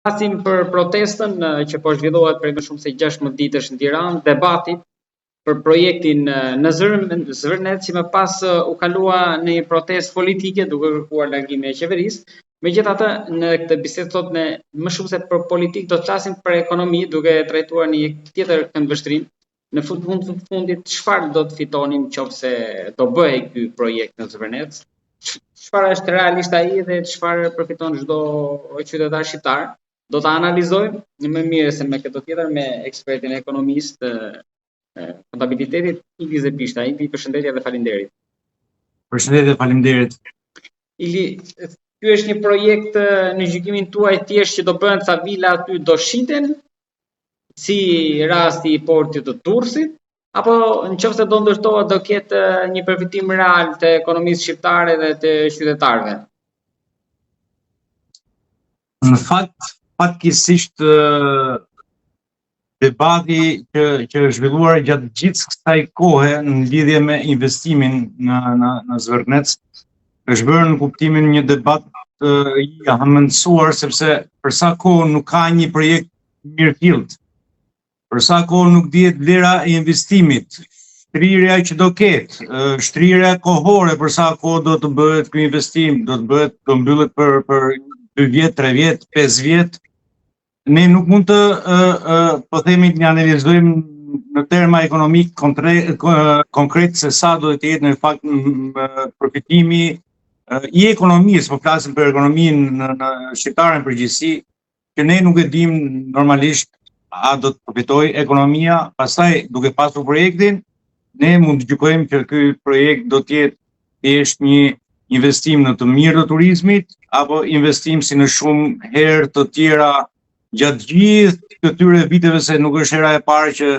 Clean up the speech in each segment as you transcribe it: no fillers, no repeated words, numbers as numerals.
Flasim për protestën që po zhvillohet prej më shumë se 16 ditësh në Tiranë, debati për projektin në Zvërnet, që më pas u kalua në një protestë politike duke kërkuar largimin e qeverisë. Megjithatë, në këtë bisedë sot ne më shumë se për politikë do të flasim për ekonomi, duke trajtuar një tjetër këndvështrim. Në fund të fundit, çfarë do të fitonim nëse do bëhej ky projekt në Zvërnet? Çfarë është realisht ai dhe çfarë përfiton çdo qytetar shqiptar? Do ta analizojmë më mirë se me këtë tjetër me ekspertin ekonomist kontabilitetit Ili Zepishta. Ili, përshëndetje dhe faleminderit. Përshëndetje, faleminderit. Ili, ky është një projekt në gjykimin tuaj thjesht që do bëhen ca vila aty do shiten, si rasti i portit të Durrësit, apo nëse do ndërtohet do ketë një përfitim real të ekonomisë shqiptare dhe të qytetarëve? Në fakt, fatkesisht debati që është zhvilluar gjatë gjithë kësaj kohe në lidhje me investimin në Zvërnec është bërë në kuptimin një debat i hamendësuar, sepse për sa kohë nuk ka një projekt mirëfillt, për sa kohë nuk dihet vlera e investimit, shtrirja që do ketë, shtrirja kohore për sa kohë do të bëhet ky investim, do mbyllet për 2 vjet, 3 vjet, 5 vjet, ne nuk mund të po themi të analizojmë në terma ekonomik konkret se sa do të jetë në fakt përfitimi i ekonomisë, po flasim për ekonominë në shqiptare në përgjithësi, që ne nuk e dim normalisht a do të përfitojë ekonomia. Pastaj, duke pasur projektin, ne mund të gjykojmë që ky projekt do të jetë thjesht një investim në të mirë të turizmit, apo investim si në shumë herë të tjera gjatë gjithë këtyre viteve, se nuk është hera e parë që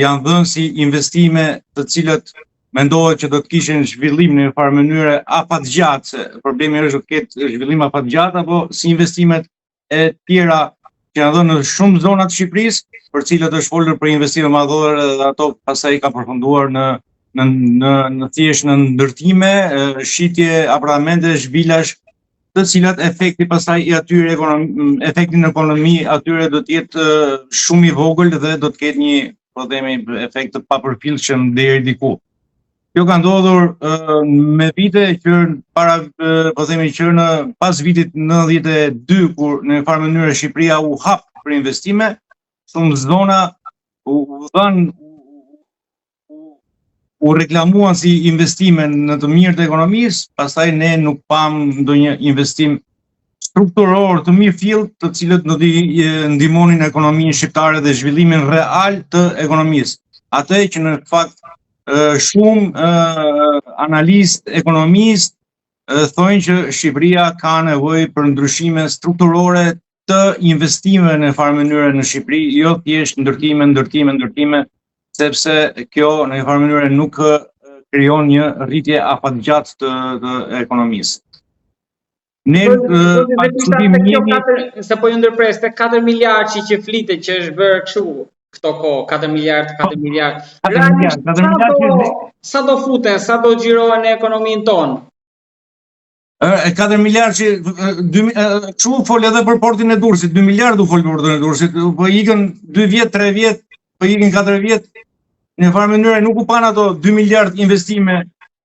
janë dhënë si investime të cilat mendohet që do të kishin zhvillim në një farë mënyre afatgjatë, se problemi është të ketë zhvillim afatgjatë, apo si investimet e tjera që janë dhënë në shumë zona të Shqipërisë, për cilat është folur për investime madhore dhe ato pastaj ka përfunduar në thjesht në ndërtime, shitje apartamentesh, vilash, të cilat efekti pastaj i atyre efekti në ekonomi atyre do të jetë shumë i vogël dhe do të ketë një, po themi, efekt të papërfillshëm deri diku. Kjo ka ndodhur me vite që para, po themi, që në pas vitit 92, kur në një farë mënyrë Shqipëria u hap për investime, shumë zona u reklamuan si investime në të mirë të ekonomisë, pastaj ne nuk pam ndonjë investim strukturor të mirëfillt, të cilët do të ndihmonin ekonominë shqiptare dhe zhvillimin real të ekonomisë. Atë që në fakt shumë analistë ekonomistë thonë që Shqipëria ka nevojë për ndryshime strukturore të investimeve në farë mënyrë në Shqipëri, jo thjesht ndërtime, sepse kjo në një farë mënyrë nuk krijon një rritje afatgjatë të ekonomisë. Ne se po ju ndërpres te 4 miliardë që flitet që është bërë kështu këto kohë, 4 miliardë. Sa do futen, sa do xhirohen në ekonominë tonë? 4 miliardë që fol edhe për portin e Durrësit, 2 miliardë u fol për portin e Durrësit, po ikën 2 vjet, 3 vjet, po ikën 4 vjet. Në farë mënyrë nuk u pan ato 2 miliardë investime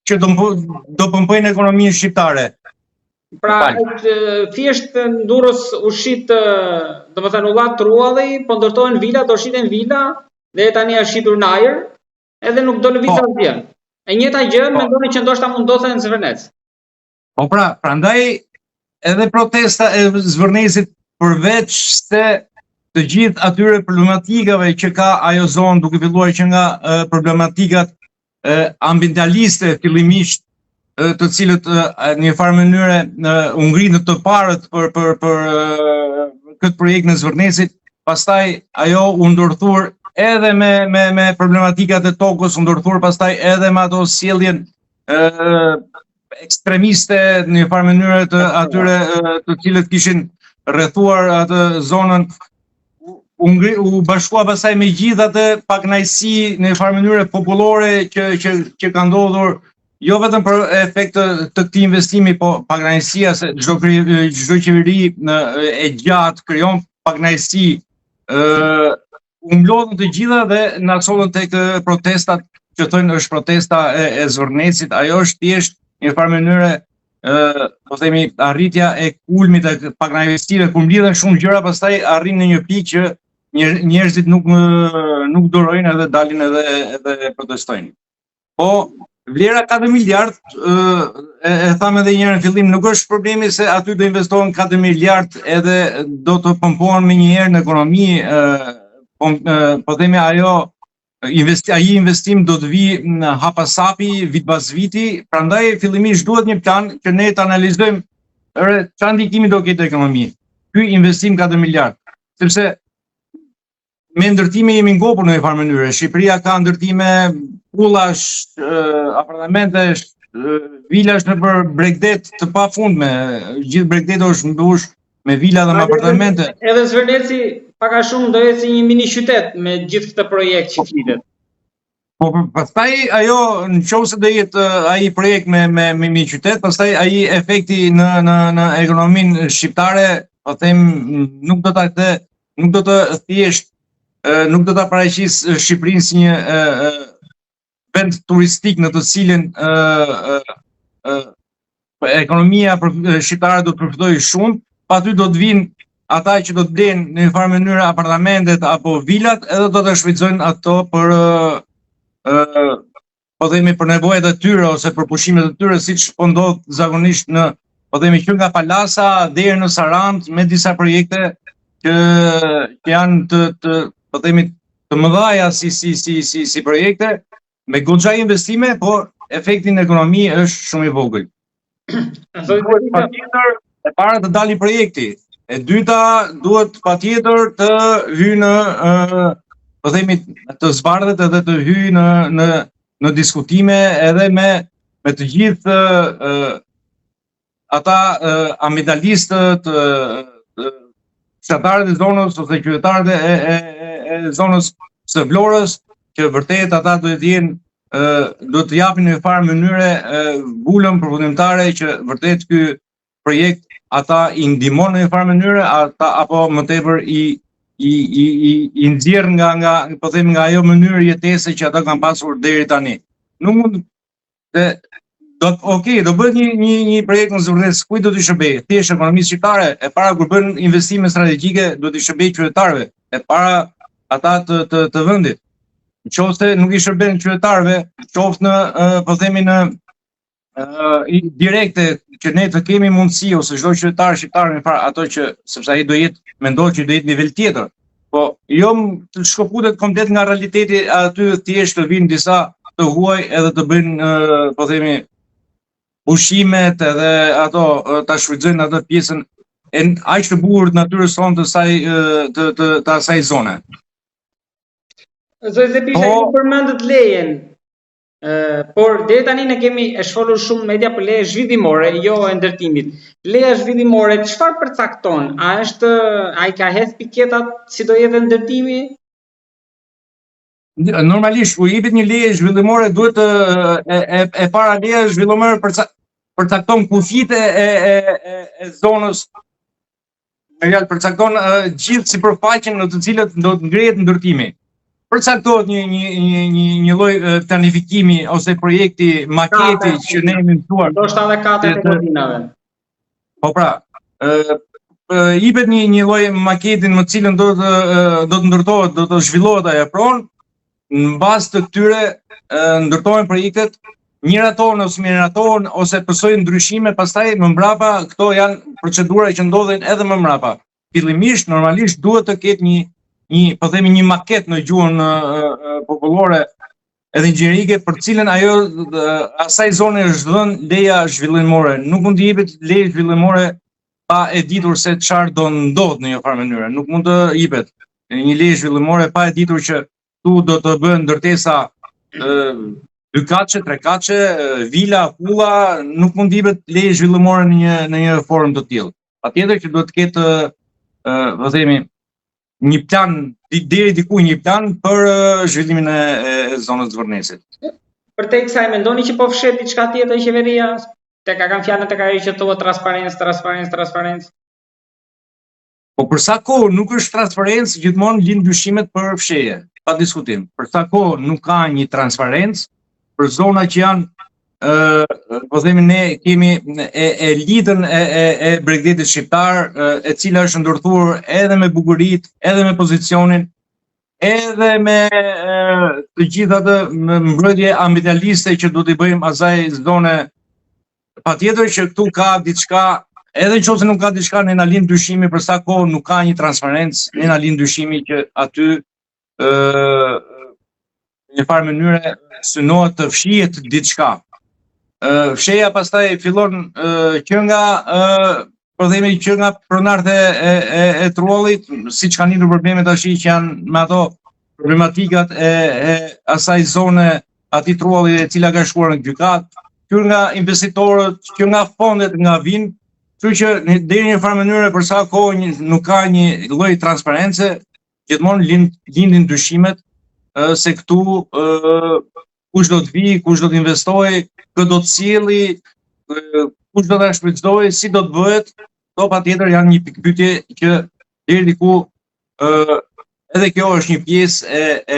që do pëmpojnë ekonominë shqiptare. Pra, thjesht në Durrës u shit, domethënë u llat trualli, po ndërtohen vila, do shiten vila, dhe tani është shitur në ajër, edhe nuk do lëviz asgjë. E njëjta gjë mendoni që ndoshta mund ndodhte në Zvërnec. Po pra, prandaj edhe protesta e Zvërnecit, përveç se të gjithë atyre problematikave që ka ajo zonë, duke filluar që nga problematikat ambientaliste fillimisht, të cilët në një farë mënyre u ngritën të parët për këtë projekt në Zvërnecit, pastaj ajo u ndërthur edhe me problematikat e tokës, u ndërthur pastaj edhe me ato sjelljen ekstremiste në një farë mënyre të atyre të cilët kishin rrethuar atë zonën, u bashkua pastaj me gjithë atë pakënaqësi në një farë mënyre popullore që ka ndodhur jo vetëm për efekt të këtij investimi, po pagnajësia se çdo qeveri e gjatë krijon pagnajësi. U mlodhën të gjitha dhe na sollën tek protestat që thonë është protesta e Zvornecit. Ajo është thjesht në një farë mënyrë po themi arritja e kulmit të pagnajësive, kur mblidhen shumë gjëra, pastaj arrin në një pikë që njerëzit nuk durojnë edhe dalin edhe protestojnë. Po vlera 4 miliard, e thamë edhe një herë në fillim, nuk është problemi se aty do investohen 4 miliard edhe do të pompohen me një herë në ekonomi, po themi ai investim do të vi hapasapi vit pas viti, prandaj fillimisht duhet një plan që ne të analizojmë çfarë ndikimi do ketë ekonomi. Ky investim 4 miliard, sepse me ndërtime jemi ngopur në një farë mënyrë. Shqipëria ka ndërtime, pullash, apartamente, vilash nëpër Bregdet të pafundme. Gjithë Bregdeti është mbush me vila dhe me apartamente. Edhe Zverneci pak a shumë do jetë si një mini qytet me gjithë këtë projekt që flitet. Po pastaj ajo nëse do jetë ai projekt me mini qytet, pastaj ai efekti në ekonominë shqiptare, po them, nuk do të thjesht nuk do ta paraqis Shqipërinë si një vend turistik në të cilin ekonomia shqiptare do të përfitojë shumë, pa aty do të vinë ata që do të blejnë në një farë mënyrë apartamentet apo vilat, edhe do të shfrytëzojnë ato për po themi për nevojat e tyre ose për pushimet e tyre, siç po ndodh zakonisht në po themi që nga Palasa deri në Sarand me disa projekte që janë të po themi të mëdhaja si projekte me goxha investime, por efekti në ekonomi është shumë i vogël. Patjetër e para të dalë projekti, e dyta duhet patjetër të hyjë në po themi të zbardhet edhe të hyjë në diskutime edhe me të gjithë ata ambientalistët, fshatarët e zonës ose qytetarët e zonës së Vlorës, që vërtet ata do të japin në një farë mënyre bulën përfundimtare që vërtet ky projekt ata i ndihmon në një farë mënyre, apo më tepër i nxjerr nga po them nga ajo mënyrë jetese që ata kanë pasur deri tani. Nuk mund do bëhet një projekt në Zvornec, kujt do t'i shërbejë? Thjesht ekonomisë shqiptare. E para kur bën investime strategjike do t'i shërbejë qytetarëve, e para ata të vendit. Nëse nuk i shërben qytetarëve, qoftë në po themi në direkte që ne të kemi mundësi ose çdo qytetar shqiptar në fare ato që sepse ai do jetë mendoj që do jetë nivel tjetër. Po jo të shkoputet komplet nga realiteti, aty thjesht të vinë disa të huaj edhe të bëjnë po themi ushimet edhe ato ta shfrytëzojnë atë pjesën aq të bukur të natyrës sonë të asaj zone. Zoti Zepisha, ju përmendët lejen, por deri tani ne kemi shfolur shumë media për leje zhvillimore, jo e ndërtimit. Leja zhvillimore çfarë përcakton? Ai ka hedh piketat si do jetë ndërtimi? Normalisht kur jepet një leje zhvillimore duhet e para leja zhvillimore përcakton kufijtë e zonës. Përcakton gjithë sipërfaqen në të cilët do të ngrihet ndërtimi. Përcaktohet një lloj planifikimi ose projekti, maketi që ne kemi mësuar. Ndoshta edhe katët e kodinave. Po pra, jepet një lloj maketin me cilën do të ndërtohet, do të zhvillohet ajo pronë. Në bazë të këtyre ndërtohen projektet, miratohen ose miratohen ose pësojnë ndryshime, pastaj më mbrapa këto janë procedura që ndodhin edhe më mbrapa. Fillimisht normalisht duhet të ketë po themi një maket në gjuhën popullore edhe ingjenerike për cilën asaj zone është dhënë leja zhvillimore. Nuk mund të jepet leje zhvillimore pa e ditur se çfarë do ndodh në një farë mënyrë. Nuk mund të jepet një leje zhvillimore pa e ditur që tu do të bëhen ndërtesa 2 katëshe, 3 katëshe, vila, pulla, nuk mund të jepet leje zhvillimore në një formë të tillë. Patjetër që duhet të ketë po themi një plan, deri diku një plan për zhvillimin e zonës Zvornecit. Përtej kësaj mendoni që po fshet diçka tjetër qeveria? Tek kanë fjalën tek ajo që thuhet transparencë. Po për sa kohë nuk është transparencë, gjithmonë lind dyshimet për fshehje, pa diskutim. Për sa kohë nuk ka një transparencë për zona që janë po themi ne kemi e lidhën e Bregdetit shqiptar, e cila është ndërthuar edhe me bukuritë, edhe me pozicionin, edhe me të gjitha të mbrojtje ambientaliste që do t'i bëjmë asaj zone. Patjetër që këtu ka diçka, edhe nëse nuk ka diçka, ne na lind dyshimi për sa kohë nuk ka një transparencë, ne na lind dyshimi që aty në një farë mënyre synohet të fshihet diçka. Fshehja pastaj fillon që nga po themi që nga pronarët e trollit, siç kanë lidhur problemet tash që janë me ato problematikat e asaj zone, atij trolli e cila ka shkuar në gjykat, që nga investitorët, që nga fondet nga vinë, kështu që deri në një farë mënyre për sa kohë nuk ka një lloj transparence, gjithmonë lindin dyshimet se këtu kush do të vi, kush do të investojë, kë do të sjellë, kush do ta shpërndajë, si do të bëhet. Këto patjetër janë një pikpyetje që deri diku edhe kjo është një pjesë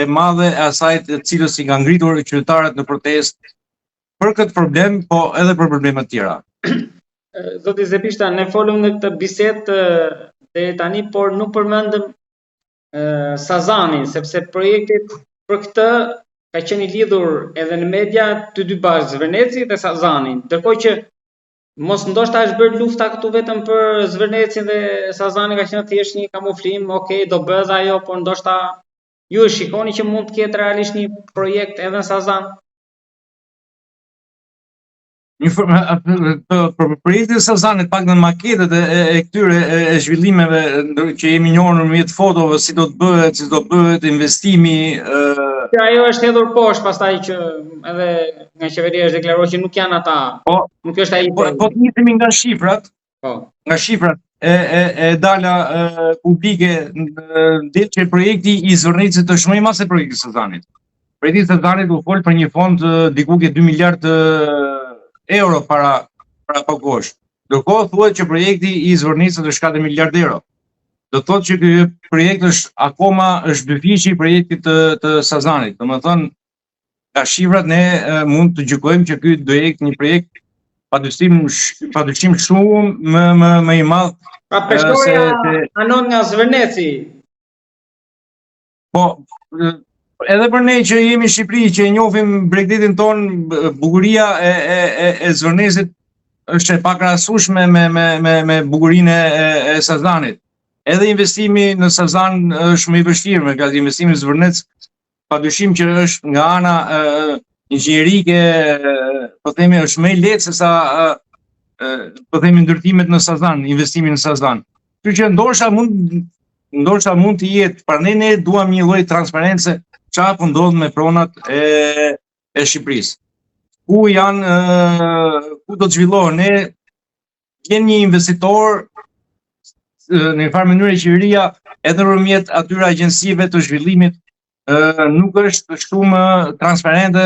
e madhe e asaj të cilës i ka ngritur qytetarët në protestë për këtë problem, po edhe për probleme të tjera. Zoti Zepishta, ne folëm në këtë bisedë deri tani, por nuk përmendëm Sazanin, sepse projektit për këtë ka qenë i lidhur edhe në media të dy bashkë, Zvërneci dhe Sazani, ndërkohë që mos ndoshta është bërë lufta këtu vetëm për Zvërnecin dhe Sazani ka qenë thjesht një kamuflim, okay, do bëhet ajo, por ndoshta ju e shikoni që mund të ketë realisht një projekt edhe në Sazan. Për projektin e Sazanit, pak në maketet e këtyre e zhvillimeve që jemi njohur nëpërmjet fotove, si do të bëhet, si do bëhet investimi. Ajo është hedhur poshtë, pastaj që edhe nga qeveria është deklaruar që nuk janë ata. Nuk është ai. Po të nisemi nga shifrat. Nga shifrat e dala publike, del që projekti i Zvërnecit është më i madh se projekti i Sazanit. Projekti i Sazanit u fol për një fond diku ke 2 miliard euro para pagosh. Ndërkohë thuhet që projekti i Zvërnecit është 4 miliard euro. Do të thotë që ky projekt është akoma është dyfishi i projektit të Sazanit. Domethënë, nga shifrat ne mund të gjykojmë që ky do jetë një projekt padyshim shumë më i madh. Pra peshkoja anon nga Zvërneci. Po, edhe për ne që jemi në Shqipëri, që e njohim Bregdetin ton, bukuria e Zvërnecit është e pakrahasueshme me bukurinë e Sazanit. Edhe investimi në Sazan është më i vështirë, me ka investimi në Zvërnec, padyshim që është nga ana inxhinierike, po themi është më i lehtë se sa po themi ndërtimet në Sazan, investimi në Sazan. Kështu që ndoshta mund të jetë, prandaj ne duam një lloj transparence çfarë po ndodh me pronat e Shqipërisë. Ku do të zhvillohen, ne kemi një investitor në një farë mënyrë qeveria edhe nëpërmjet atyre agjencive të zhvillimit nuk është shumë transparente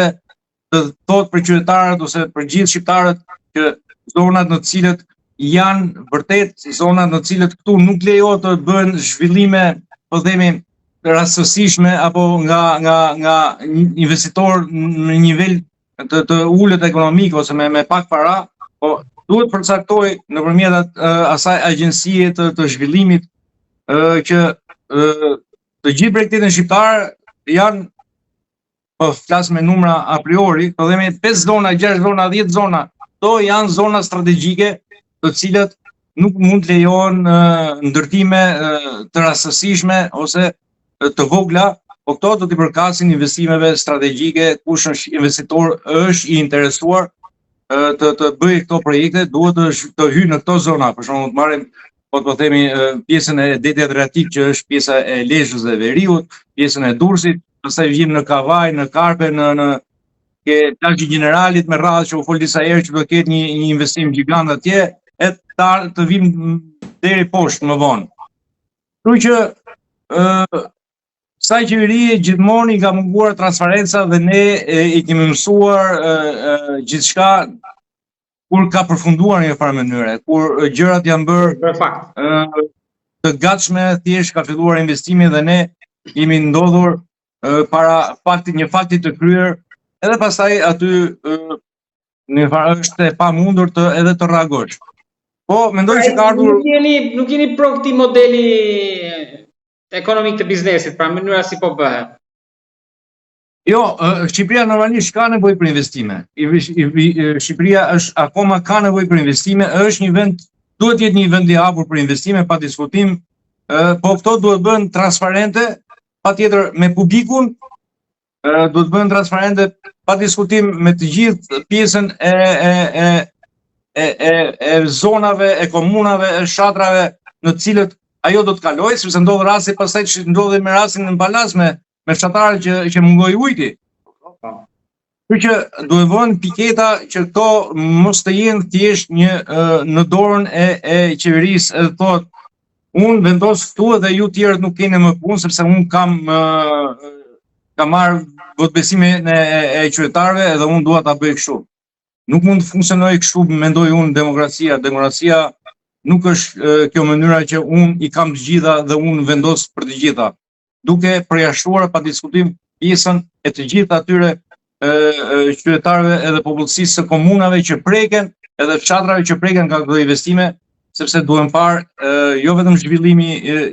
të thotë për qytetarët ose për gjithë shqiptarët që zonat në të cilët janë vërtet zonat në të cilët këtu nuk lejohet të bëhen zhvillime, po themi rastësishme apo nga investitor në nivel të ulët ekonomik ose me pak para, po duhet përcaktoj nëpërmjet asaj agjencie të zhvillimit që të gjithë projektet shqiptar janë, po flas me numra a priori, po themi 5 zona, 6 zona, 10 zona, to janë zona strategjike të cilat nuk mund të lejohen ndërtime të rastësishme ose të vogla, po këto do t'i përkasin investimeve strategjike, kush është investitor është i interesuar të bëjë këto projekte, duhet të hyjë në këto zona. Për shembull, të marrim po themi pjesën e detit Adriatik që është pjesa e Lezhës dhe Veriut, pjesën e Durrësit, pastaj vijmë në Kavaj, në Karpe, në plazhin Generalit me radhë që u fol disa herë që do ketë një investim gjigant atje, e të vim deri poshtë më vonë. Kështu që Kësaj qeverie gjithmonë I ka munguar transparenca dhe ne I kemi mësuar gjithçka kur ka përfunduar në një farë mënyre, kur gjërat janë bërë Për fakt. të gatshme, thjesht ka filluar investimi dhe ne jemi ndodhur para një fakti të kryer, edhe pastaj aty në një farë është e pamundur edhe të reagosh. Po mendoj që ka ardhur Nuk jeni pro këtij modeli ekonomik të biznesit, pra mënyra si po bëhet. Jo, Shqipëria normalisht ka nevojë për investime. Shqipëria akoma ka nevojë për investime, është një vend, duhet jetë një vend I hapur për investime pa diskutim, po këto duhet bëhen transparente, patjetër me publikun, duhet bëhen transparente pa diskutim me të gjithë pjesën e zonave, e komunave, e fshatrave në të cilët ajo do të kalojë, sepse ndodh rasti pastaj që ndodhi me rastin në Palas me fshatarët që mungoi ujiti. Kështu që duhet vënë piketa që këto mos të jenë thjesht në dorën e qeverisë, edhe thotë unë vendos këtu dhe ju tjerët nuk keni më punë sepse unë kam marrë votbesimin e qytetarëve edhe unë dua ta bëj kështu. Nuk mund të funksionojë kështu, mendoj unë, demokracia. Demokracia nuk është kjo mënyra që unë I kam të gjitha dhe unë vendos për të gjitha. Duke përjashtuar pa diskutim pjesën e të gjithë atyre qytetarëve edhe popullsisë së komunave që preken, edhe fshatrave që preken nga këto investime, sepse duhen parë jo vetëm zhvillimi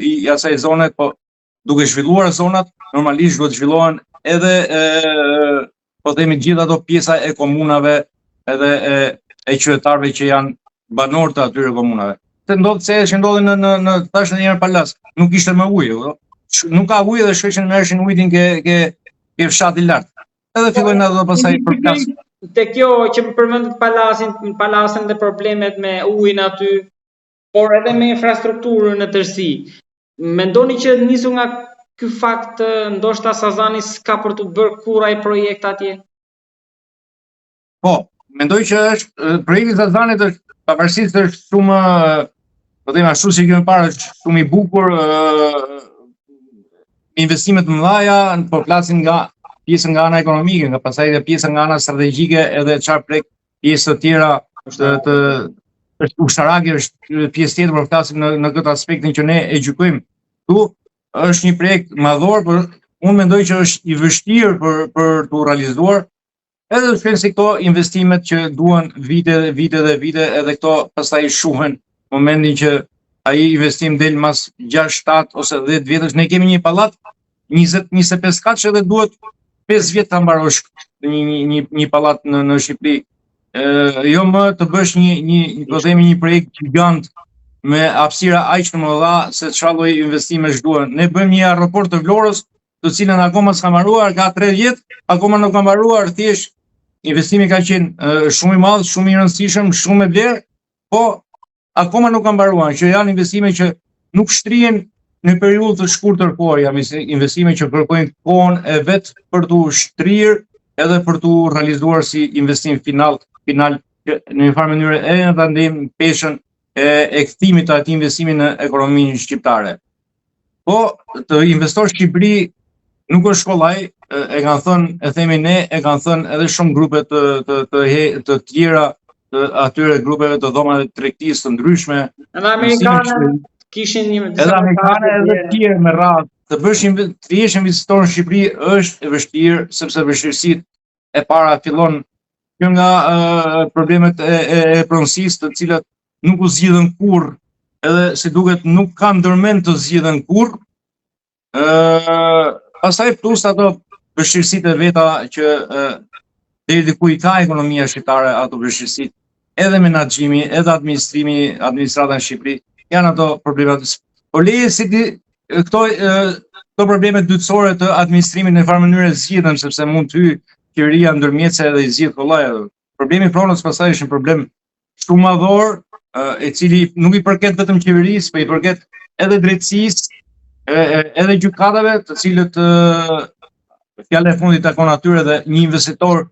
I asaj zone, po duke zhvilluar zonat, normalisht duhet zhvillohen edhe po themi gjithë ato pjesa e komunave edhe e qytetarëve që janë banor të atyre komunave. Se ndodhi në tash në njëherë Palas, nuk ishte më ujë, nuk ka ujë dhe shkojnë merreshin ujin ke fshati lart. Edhe fillojnë ato pastaj për plas. Te kjo që përmend Palasën dhe problemet me ujin aty, por edhe me infrastrukturën në tërësi. Mendoni që nisu nga ky fakt ndoshta Sazani s'ka për të bërë kurrë ai projekt atje? Po, mendoj që është projekti Sazanit është pavarësisht është shumë po them ashtu si kemi parë është shumë I bukur, investime të mëdha, po flasim nga pjesën nga ana ekonomike, nga pastaj edhe pjesën nga ana strategjike edhe çfarë prek pjesë të tjera është ushtarake, është pjesë tjetër, por flasim në këtë aspektin që ne e gjykojmë. Ktu është një projekt madhor, por unë mendoj që është I vështirë për të realizuar. Edhe shpesh si këto investimet që duan vite dhe vite, edhe këto pastaj shuhen momentin që ai investim del mas 6, 7 ose 10 vjetësh. Ne kemi një pallat 20-25 katësh edhe duhet 5 vjet ta mbarosh një pallat në Shqipëri. Jo më të bësh po themi një projekt gigant me hapësira aq të mëdha se çfarë lloj investimesh duhen. Ne bëjmë një aeroport të Vlorës, të cilën akoma s'ka mbaruar, ka 3 vjet, akoma nuk ka mbaruar, thjesht investimi ka qenë shumë I madh, shumë I rëndësishëm, shumë I vlerë, po akoma nuk ka mbaruar, që janë investime që nuk shtrihen në periudhë të shkurtër kohë, janë investime që kërkojnë kohën e vet për tu shtrirë edhe për tu realizuar si investim final që në një farë mënyrë edhe ta ndejmë peshën e kthimit të atij investimi në ekonominë shqiptare. Po të investosh Shqipëri nuk është shkollaj, e kanë thënë, e themi ne, e kanë thënë edhe shumë grupe të tjera të atyre grupeve të dhomave të tregtisë të ndryshme. Edhe amerikanët kishin një edhe amerikanë edhe të tjerë me radhë. Të jesh investitor në Shqipëri është e vështirë, sepse vështirësitë e para fillon që nga problemet e pronësisë, të cilat nuk u zgjidhen kurrë, edhe si duket nuk kanë ndërmend të zgjidhen kurrë. Pastaj plus ato vështirësitë e veta që deri diku I ka ekonomia shqiptare, ato vështirësitë edhe menaxhimi, edhe administrata në Shqipëri, janë ato problemet. Po leje si këto probleme dytësore të administrimit në farë mënyrë zgjidhen, sepse mund të hyjë qeveria ndërmjetëse edhe I zgjidh kollaj. Problemi I pronës pastaj është një problem shumë madhor, I cili nuk I përket vetëm qeverisë, por I përket edhe drejtësisë, edhe gjykatave, të cilët fjala e fundit takon atyre dhe një investitor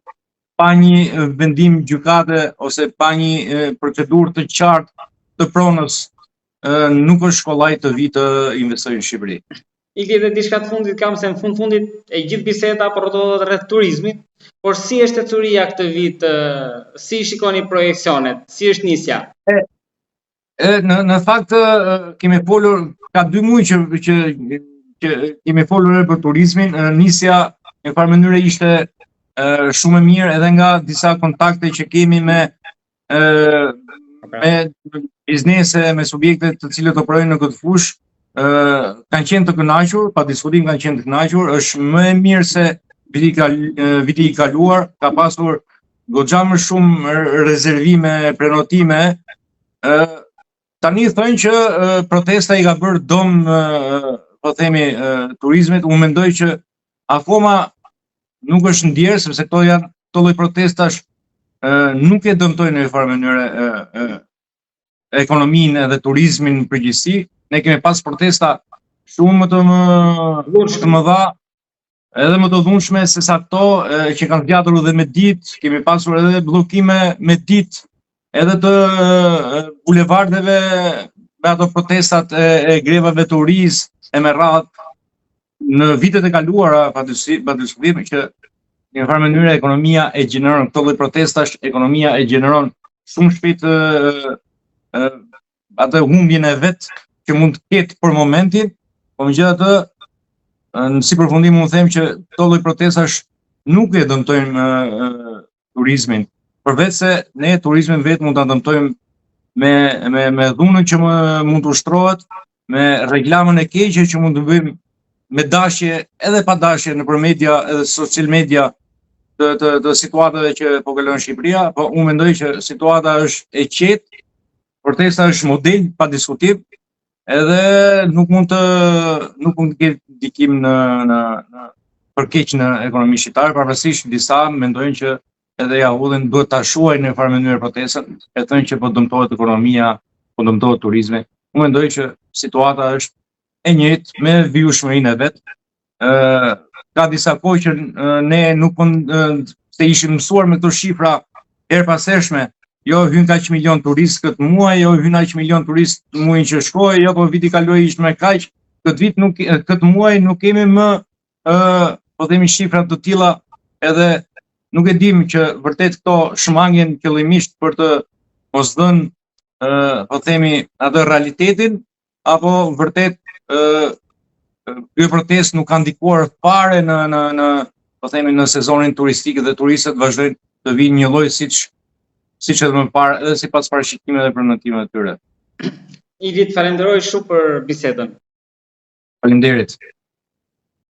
pa një vendim gjykate ose pa një procedurë të qartë të pronës nuk është kollaj të vi të investojë në Shqipëri. Iki edhe diçka të fundit kam se në fundit e gjithë biseda rrotohet rreth turizmit, por si është tecuria këtë vit, si shikoni projeksionet, si është nisja? Në fakt kemi folur ka 2 muaj që kemi folur për turizmin, nisja në farë mënyrë ishte shumë e mirë edhe nga disa kontakte që kemi me biznese, me subjekte të cilët operojnë në këtë fushë, kanë qenë të kënaqur, pa diskutim kanë qenë të kënaqur, është më e mirë se viti i kaluar, ka pasur goxha më shumë rezervime, prenotime. Tani thonë që protesta i ka bërë dom, po themi, turizmit. Unë mendoj që akoma nuk është ndjerë, sepse këto lloj protestash nuk e dëmtojnë në një farë mënyrë ekonominë dhe turizmin në përgjithësi. Ne kemi pas protesta shumë të mëdha, edhe më të dhunshme se sa këto që kanë zgjatur edhe me ditë, kemi pasur edhe bllokime me ditë, edhe të bulevardeve me ato protestat e grevave të uris e me radhë. Në vitet e kaluara pa diskutim që në një farë mënyrë ekonomia e gjeneron këto lloj protestash, ekonomia e gjeneron shumë shpejt atë humbjen e vet që mund të ketë për momentin, po megjithatë në si përfundim mund të them që këto lloj protestash nuk e dëmtojnë turizmin, përveç se ne turizmin vetë mund ta dëmtojmë me dhunën që mund të ushtrohet, me reklamën e keqe që mund të bëjmë me dashje edhe pa dashje nëpër media edhe social media të situatave që po kalon Shqipëria, po unë mendoj që situata është e qetë, protesta është model pa diskutim, edhe nuk mund të ketë ndikim në përkeq në ekonominë shqiptare, pavarësisht disa mendojnë që edhe jahudhin duhet ta shuajnë në farë mënyrë protestën, e thënë që po dëmtohet ekonomia, po dëmtohet turizmi. Unë mendoj që situata është e njëjtë me vijshmërinë e vet. Ka disa kohë që ne nuk se ishim mësuar me këto shifra her pas hershme. Jo hyn kaq milion turistë këtë muaj, jo hyn aq milion turistë muajin që shkoi, jo po viti kaloi ishte më kaq. Këtë muaj nuk kemi më po themi shifra të tilla, edhe nuk e dim që vërtet këto shmangin qëllimisht për të mos dhënë po themi atë realitetin, apo vërtet ky protestë nuk ka ndikuar fare në po themi në sezonin turistik dhe turistët vazhdojnë të vinë një lloj siç edhe më parë, edhe sipas parashikimeve dhe prenotimeve të tyre. Idit, falenderoj shumë për bisedën. Faleminderit.